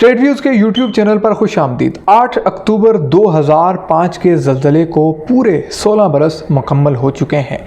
State views के YouTube channel पर खुश आमदीद। 8 अक्टूबर 2005 के ज़लज़ले को पूरे 16 बरस मुकम्मल हो चुके हैं।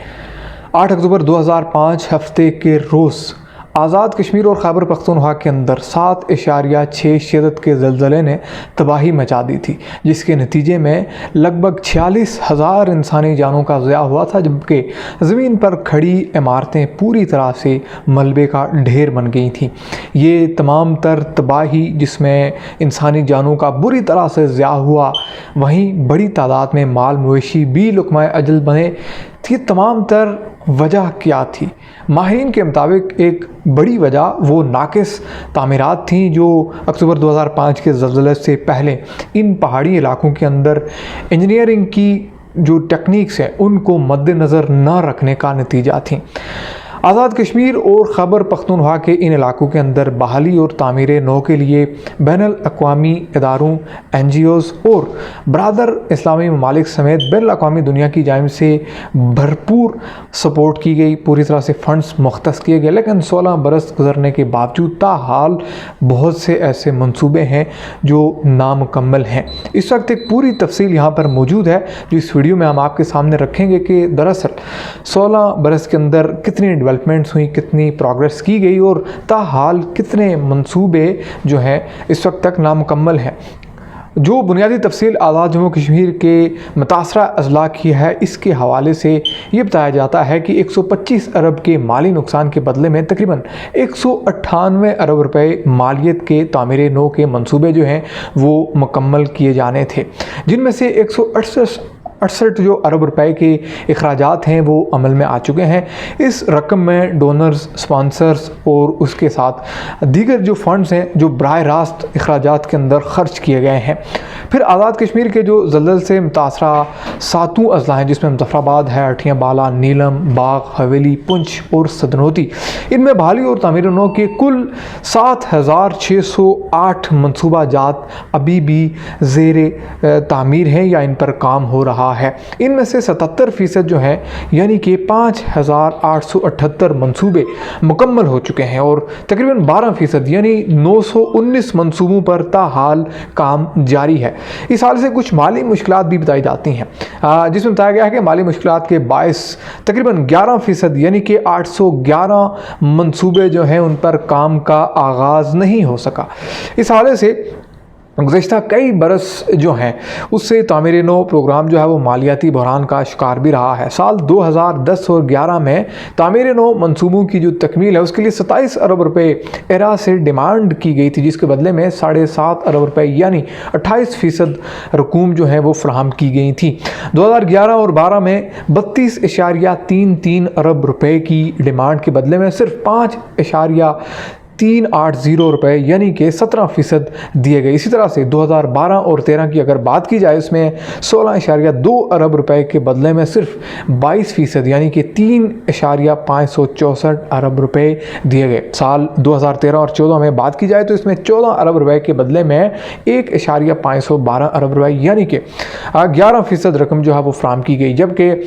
8 अक्टूबर 2005 हफ्ते के रोज़ आज़ाद कश्मीर और खैबर पख्तूनख्वा के अंदर 7.6 शिद्दत के ज़लज़ले ने तबाही मचा दी थी, जिसके नतीजे में लगभग 46,000 इंसानी जानों का ज़िया हुआ था, जबकि ज़मीन पर खड़ी इमारतें पूरी तरह से मलबे का ढेर बन गई थीं। ये तमाम तर तबाही जिसमें इंसानी जानों का बुरी तरह से ज़िया हुआ, वहीं बड़ी तादाद में माल मवेशी भी लुक़मा अजल बने। ये तमाम तर वजह क्या थी? माहिरीन के मुताबिक एक बड़ी वजह वो नाकिस तामीरात थी जो अक्टूबर 2005 के ज़लज़ले से पहले इन पहाड़ी इलाकों के अंदर इंजीनियरिंग की जो टेक्निक्स हैं उनको मद्देनज़र न रखने का नतीजा थी। आज़ाद कश्मीर और खैबर पख्तूनख्वा के इन इलाकों के अंदर बहाली और तामीर नौ के लिए बैनुल अक़वामी इदारों, NGOs और बरादर इस्लामी ममालिक समेत बैनुल अक़वामी दुनिया की जानिब से भरपूर सपोर्ट की गई, पूरी तरह से फ़ंड्स मुख्तस किए गए। लेकिन 16 बरस गुजरने के बावजूद ताहाल बहुत से ऐसे मंसूबे हैं जो नामुकम्मल हैं। इस वक्त एक पूरी तफसील यहाँ पर मौजूद है जो इस वीडियो में हम आपके सामने रखेंगे कि दरअसल 16 बरस के अंदर कितनी डेवलपमेंट्स हुई, कितनी प्रोग्रेस की गई और ताहाल कितने मंसूबे जो हैं इस वक्त तक नामुकम्मल हैं। जो बुनियादी तफसील आज़ाद जम्मू कश्मीर के मुतासरा अजला की है, इसके हवाले से ये बताया जाता है कि 125 अरब के माली नुकसान के बदले में तकरीबन 198 अरब रुपए मालियत के तामीर नौ के मंसूबे जो हैं वो मुकम्मल किए जाने थे, जिनमें से 168 जो अरब रुपए के अखराजात हैं वो अमल में आ चुके हैं। इस रकम में डोनर्स, स्पॉन्सर्स और उसके साथ दीगर जो फंड्स हैं जो बराह रास्त अखराजात के अंदर ख़र्च किए गए हैं। फिर आज़ाद कश्मीर के जो ज़लज़ले से मुतासरा 7 अजला हैं, जिसमें मुज़फ़्फ़राबाद है, अठियाँ बाला, नीलम, बाग, हवेली, पुंछ और सदनोती, इनमें बहाली और तामीर नौ के कुल 7,608 मनसूबा जात अभी भी ज़ेर तामीर हैं या इन पर काम हो रहा है। इनमें से 77% जो है यानी कि 5,878 मंसूबे मुकम्मल हो चुके हैं और तकरीबन 12% यानी 919 मंसूबों पर ताहाल काम जारी है। इस हाल से कुछ माली मुश्किलात भी बताई जाती हैं, जिसमें बताया गया है कि माली मुश्किलात के बायस तकरीबन 11% यानी कि 811 मंसूबे जो हैं उन पर काम का आगाज़ नहीं हो सका। इस हाल से गुज़श्ता कई बरस जो हैं उससे तामीर नौ प्रोग्राम जो है वो मालियाती बहरान का शिकार भी रहा है। साल 2010 और 11 में तामीर नौ मंसूबों की जो तकमील है उसके लिए 27 अरब रुपए एरा से डिमांड की गई थी, जिसके बदले में 7.5 अरब रुपए यानी 28% रकूम जो है वो फ्राहम की गई थी। 2011 और 12 में 32.33 अरब रुपए की डिमांड के बदले में सिर्फ 5.380 रुपए यानी कि 17% दिए गए। इसी तरह से 2012 और 13 की अगर बात की जाए इसमें 16.2 अरब रुपए के बदले में सिर्फ 22% यानी कि 3.564 अरब रुपए दिए गए। साल 2013 और 14 में बात की जाए तो इसमें 14 अरब रुपए के बदले में 1.512 अरब रुपए यानी कि 11% रकम जो है वो फ्राहम की गई, जबकि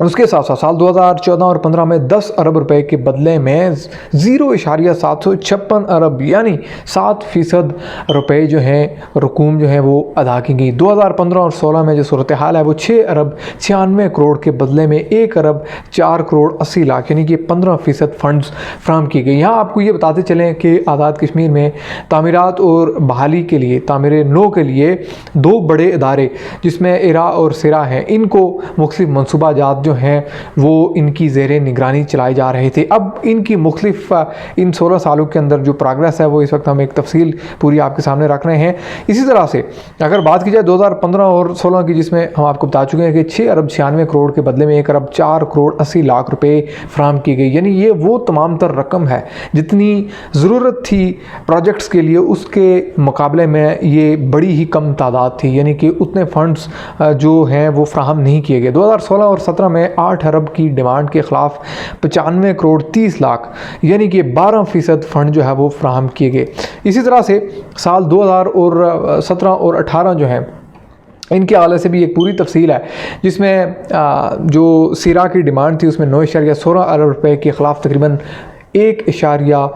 उसके साथ साथ साल 2014 और 15 में 10 अरब रुपए के बदले में 0.756 अरब यानी 7% रुपए जो हैं रकूम जो है वो अदा की गई। 2015 और 16 में जो सूरत हाल है वो 6 अरब 96 करोड़ के बदले में 1 अरब 4 करोड़ 80 लाख यानी कि 15% फंड्स फ्राहम की गई। यहाँ आपको ये बताते चलें कि आज़ाद कश्मीर में तामीरात और बहाली के लिए, तामीर नौ के लिए 2 बड़े इदारे जिसमें इरा और सिरा हैं, इनको मुख्तलिफ मनसूबा जात जो हैं वो इनकी ज़ेरे निगरानी चलाए जा रहे थे। अब इनकी मुख्तलिफ इन 16 सालों के अंदर जो प्रोग्रेस है वो इस वक्त हम एक तफसील पूरी आपके सामने रख रहे हैं। इसी तरह से अगर बात की जाए 2015 और 16 की, जिसमें हम आपको बता चुके हैं कि 6 अरब 96 करोड़ के बदले में 1 अरब 4 करोड़ 80 लाख रुपए फ्राहम की गई, यानी ये वो तमाम तर रकम है जितनी ज़रूरत थी प्रोजेक्ट्स के लिए, उसके मुकाबले में ये बड़ी ही कम तादाद थी, यानी कि उतने फंड्स जो हैं वो फ्राहम नहीं किए गए। 2016 और 17 में 8 अरब की डिमांड के ख़िलाफ़ 95 करोड़ 30 लाख यानी कि 12% फ़ंड जो है वो फ्राहम किए गए। इसी तरह से साल 2017 और 18 जो है इनके हवाले से भी एक पूरी तफसील है, जिसमें जो सिरा की डिमांड थी उसमें 9.16 अरब रुपए के ख़िलाफ़ तकरीबन 1.3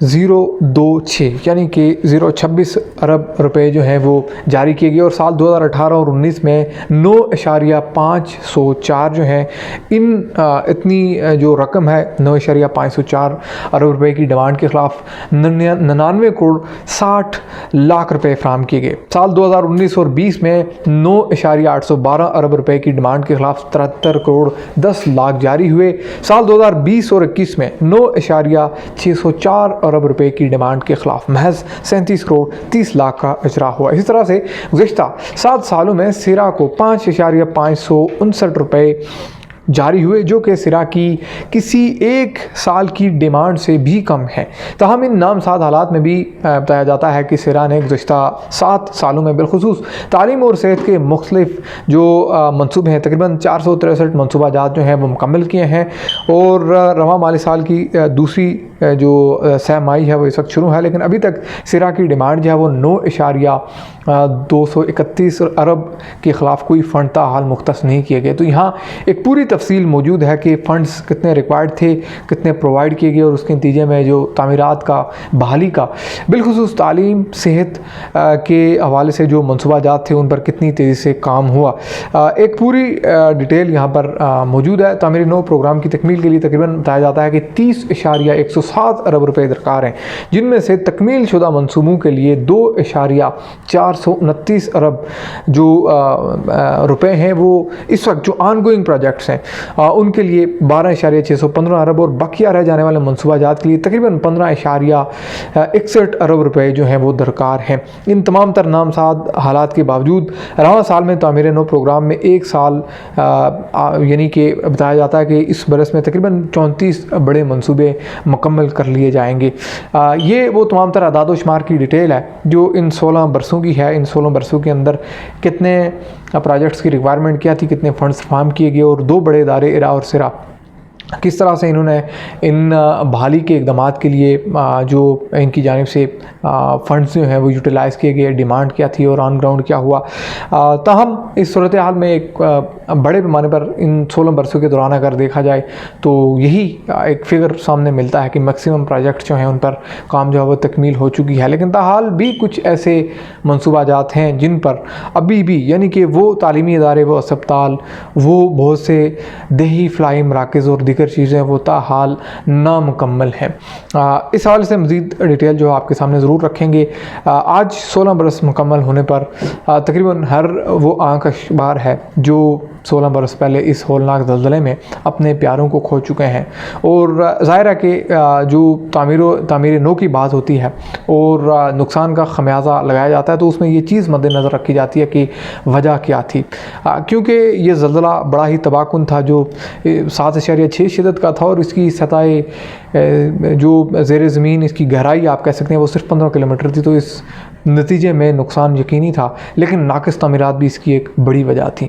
0.26 यानी कि 0.26 अरब रुपए जो हैं वो जारी किए गए और साल 2018 और 19 में 9.504 जो है इतनी जो रकम है 9.504 अरब रुपए की डिमांड के खिलाफ 99 करोड़ 60 लाख रुपए फराहम किए गए। साल 2019 और 20 में 9.812 अरब रुपए की डिमांड के खिलाफ 73 करोड़ 10 लाख जारी हुए। साल 2020 और 21 में 9.604 अरब रुपए की डिमांड के खिलाफ महज 37 करोड़ 30 लाख का इजरा हुआ। इसी तरह से गुज़िश्ता 7 सालों में सिरा को 5.559 रुपए जारी हुए, जो कि सिरा की किसी एक साल की डिमांड से भी कम है। तहम इन नामसाद हालात में भी बताया जाता है कि सिरा ने गुज़िश्ता 7 सालों में बिलखुसूस तालीम और सेहत के मुख्तलिफ जो मनसूबे हैं, तकरीबन 463 मनसूबा जात जो हैं वो मुकम्मल किए हैं और रवा माली साल की दूसरी जो सहमाही है वो इस वक्त शुरू है, लेकिन अभी तक सिरा की डिमांड जो है वो 9.231 अरब के ख़िलाफ़ कोई फ़ंड ताहाल मुख्तस नहीं किए गए। तो यहाँ एक पूरी तफसील मौजूद है कि फ़ंड्स कितने रिक्वायर्ड थे, कितने प्रोवाइड किए गए और उसके नतीजे में जो तामीरात का बहाली का बिलखुसूस तालीम सेहत के हवाले से जो मनसूबा जात थे उन पर कितनी तेज़ी से काम हुआ। एक पूरी डिटेल यहाँ पर मौजूद है। तामीरी नौ प्रोग्राम की तकमील के लिए तकरीबन बताया जाता है कि 30.107 अरब रुपए दरकार हैं, जिनमें से तकमील शुदा मनसूबों के लिए 2.429 अरब जो रुपए हैं वो इस वक्त जो ऑनगोइंग प्रोजेक्ट्स हैं उनके लिए 12.615 अरब और बकिया रह जाने वाले मनसूबा जात के लिए तकरीबन 15.61 अरब रुपए जो हैं वो दरकार हैं। इन तमाम तर नामसाद हालात के बावजूद रवा साल में तामीर नौ प्रोग्राम में एक साल यानी कि बताया जाता है कि इस बरस में तकरीबन 34 बड़े मनसूबे मुकम्मल कर लिए जाएंगे। ये वो तमाम तर अदाद व शुमार की डिटेल है जो इन 16 बरसों की है। इन 16 बरसों के अंदर कितने प्रोजेक्ट्स की रिक्वायरमेंट क्या थी, कितने फ़ंड्स फराहम किए गए और 2 बड़े इदारे इरा और सिरा किस तरह से इन्होंने इन बहाली के इक़दाम के लिए जो इनकी जानिब से फ़ंड्स जो हैं वो यूटिलाइज़ किए गए, डिमांड क्या थी और ऑन ग्राउंड क्या हुआ। ताहम इस सूरत हाल में एक बड़े पैमाने पर इन 16 बरसों के दौरान अगर देखा जाए तो यही एक फ़िगर सामने मिलता है कि मैक्सिमम प्रोजेक्ट जो हैं उन पर काम जो है वो तकमील हो चुकी है। लेकिन ताहाल भी कुछ ऐसे मनसूबा जात हैं जिन पर अभी भी यानी कि वो तालीमी इदारे, वो अस्पताल, वो बहुत से देही फलाई मराकज़ और दीगर चीज़ें वो ताहाल नामुकम्मल हैं। इस हवाले से मज़ीद डिटेल जो आपके सामने ज़रूर रखेंगे। आज 16 बरस मुकम्मल होने पर तकरीबन हर वो आँख अशबार है जो 16 बरस पहले इस होलनाक ज़लज़ले में अपने प्यारों को खो चुके हैं और ज़ाहिर है कि जो तामीर नौ की बात होती है और नुकसान का खमियाजा लगाया जाता है तो उसमें ये चीज़ मद्देनज़र रखी जाती है कि वजह क्या थी, क्योंकि ये ज़लज़ला बड़ा ही तबाहकुन था जो 7.6 शिदत का था और इसकी सतह जो ज़ेर ज़मीन इसकी गहराई आप कह सकते हैं वो सिर्फ 15 किलोमीटर थी। तो इस नतीजे में नुकसान यकीनी था, लेकिन नाक़िस तामीरात भी इसकी एक बड़ी वजह थी।